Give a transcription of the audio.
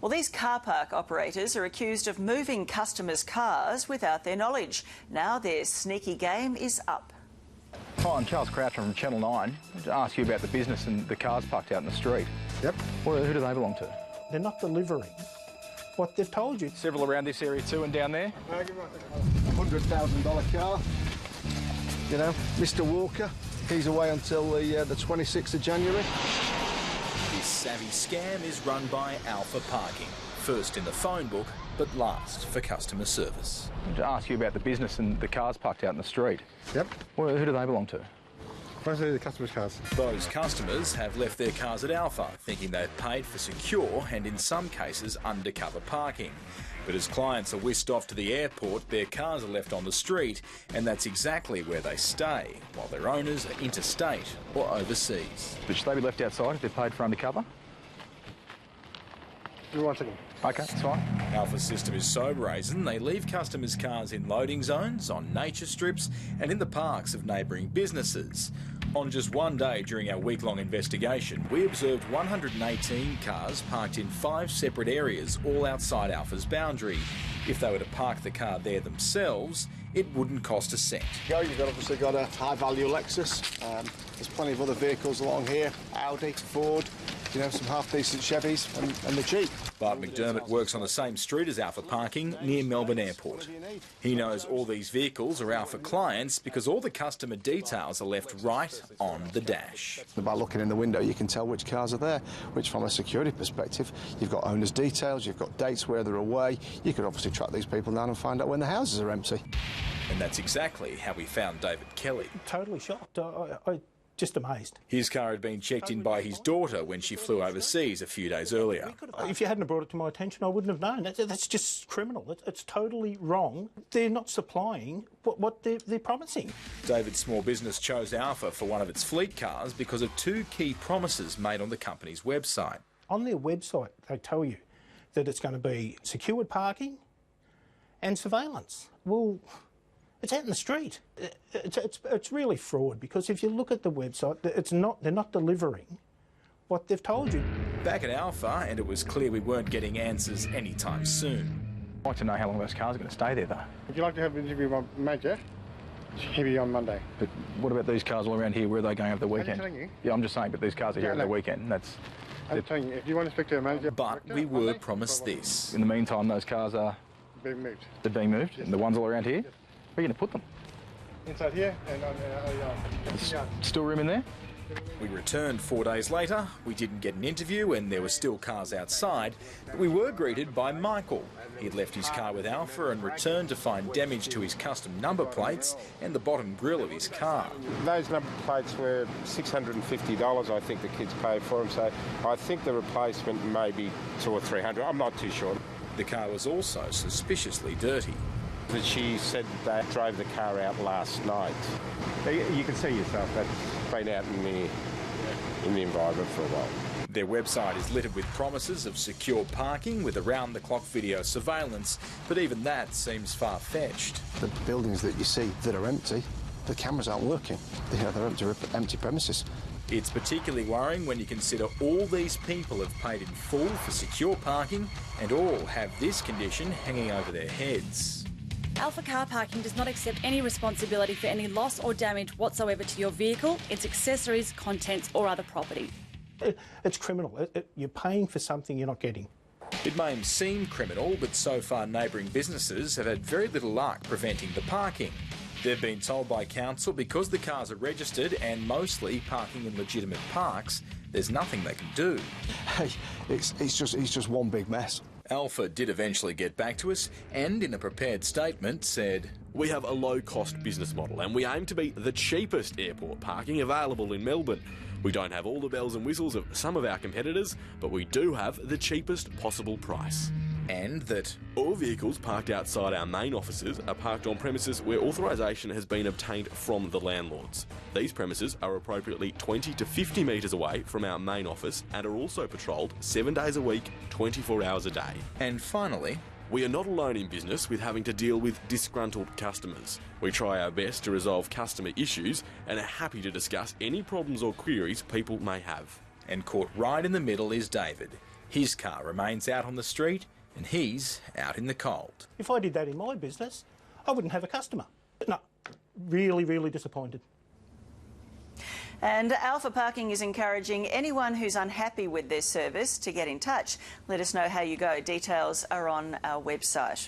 Well, these car park operators are accused of moving customers' cars without their knowledge. Now their sneaky game is up. Hi, I'm Charles Croucher from Channel 9 to ask you about the business and the cars parked out in the street. Yep. Well, who do they belong to? They're not delivering what they've told you. Several around this area too and down there. $100,000 car. You know, Mr. Walker, he's away until the 26th of January. This savvy scam is run by Alpha Parking. First in the phone book, but last for customer service. To ask you about the business and the cars parked out in the street. Yep. Well, who do they belong to? Mostly the customers' cars. Those customers have left their cars at Alpha, thinking they've paid for secure and in some cases undercover parking. But as clients are whisked off to the airport, their cars are left on the street, and that's exactly where they stay, while their owners are interstate or overseas. But should they be left outside if they're paid for undercover? Give me 1 second. OK, that's fine. Alpha's system is so brazen, they leave customers' cars in loading zones, on nature strips and in the parks of neighbouring businesses. On just one day during our week-long investigation, we observed 118 cars parked in 5 separate areas, all outside Alpha's boundary. If they were to park the car there themselves, it wouldn't cost a cent. You've obviously got a high-value Lexus. There's plenty of other vehicles along here, Audi, Ford, you know, some half-decent Chevys, and they're cheap. Bart McDermott works on the same street as Alpha Parking near Melbourne Airport. He knows all these vehicles are Alpha clients because all the customer details are left right on the dash. By looking in the window, you can tell which cars are there, which from a security perspective, you've got owner's details, you've got dates where they're away. You could obviously track these people down and find out when the houses are empty. And that's exactly how we found David Kelly. Totally shocked. I just amazed. His car had been checked in by his daughter when she flew overseas a few days earlier. If you hadn't brought it to my attention, I wouldn't have known. That's just criminal. It's totally wrong. They're not supplying what they're promising. David's small business chose Alpha for one of its fleet cars because of 2 key promises made on the company's website. On their website, they tell you that it's going to be secured parking and surveillance. Well, it's out in the street. It's really fraud, because if you look at the website, they're not delivering what they've told you. Back at Alpha, and it was clear we weren't getting answers anytime soon. I'd like to know how long those cars are going to stay there, though. Would you like to have an interview with my mate, Jeff? He'll be on Monday. But what about these cars all around here? Where are they going over the weekend? I'm telling you. Yeah, I'm just saying, but these cars are here over the weekend. I'm telling you, if you want to speak to a manager... But we were promised this. In the meantime, those cars are... being moved. They're being moved? Yes. And the ones all around here? Where are you going to put them? Inside here and on Still room in there? We returned 4 days later. We didn't get an interview and there were still cars outside, but we were greeted by Michael. He'd left his car with Alpha and returned to find damage to his custom number plates and the bottom grille of his car. Those number plates were $650, I think the kids paid for them, so I think the replacement may be $200 or $300. I'm not too sure. The car was also suspiciously dirty. But she said they drove the car out last night. You can see yourself that's Been out in the environment for a while. Their website is littered with promises of secure parking with around-the-clock video surveillance, but even that seems far-fetched. The buildings that you see that are empty, the cameras aren't working. They're empty premises. It's particularly worrying when you consider all these people have paid in full for secure parking and all have this condition hanging over their heads. Alpha Car Parking does not accept any responsibility for any loss or damage whatsoever to your vehicle, its accessories, contents or other property. It's criminal. You're paying for something you're not getting. It may seem criminal, but so far neighbouring businesses have had very little luck preventing the parking. They've been told by council because the cars are registered and mostly parking in legitimate parks, there's nothing they can do. Hey, it's just one big mess. Alpha did eventually get back to us and, in a prepared statement, said, "We have a low-cost business model and we aim to be the cheapest airport parking available in Melbourne. We don't have all the bells and whistles of some of our competitors, but we do have the cheapest possible price." And that all vehicles parked outside our main offices are parked on premises where authorisation has been obtained from the landlords. These premises are appropriately 20 to 50 metres away from our main office and are also patrolled 7 days a week, 24 hours a day. And finally, we are not alone in business with having to deal with disgruntled customers. We try our best to resolve customer issues and are happy to discuss any problems or queries people may have. And caught right in the middle is David. His car remains out on the street and he's out in the cold. If I did that in my business, I wouldn't have a customer. No, really, really disappointed. And Alpha Parking is encouraging anyone who's unhappy with their service to get in touch. Let us know how you go. Details are on our website.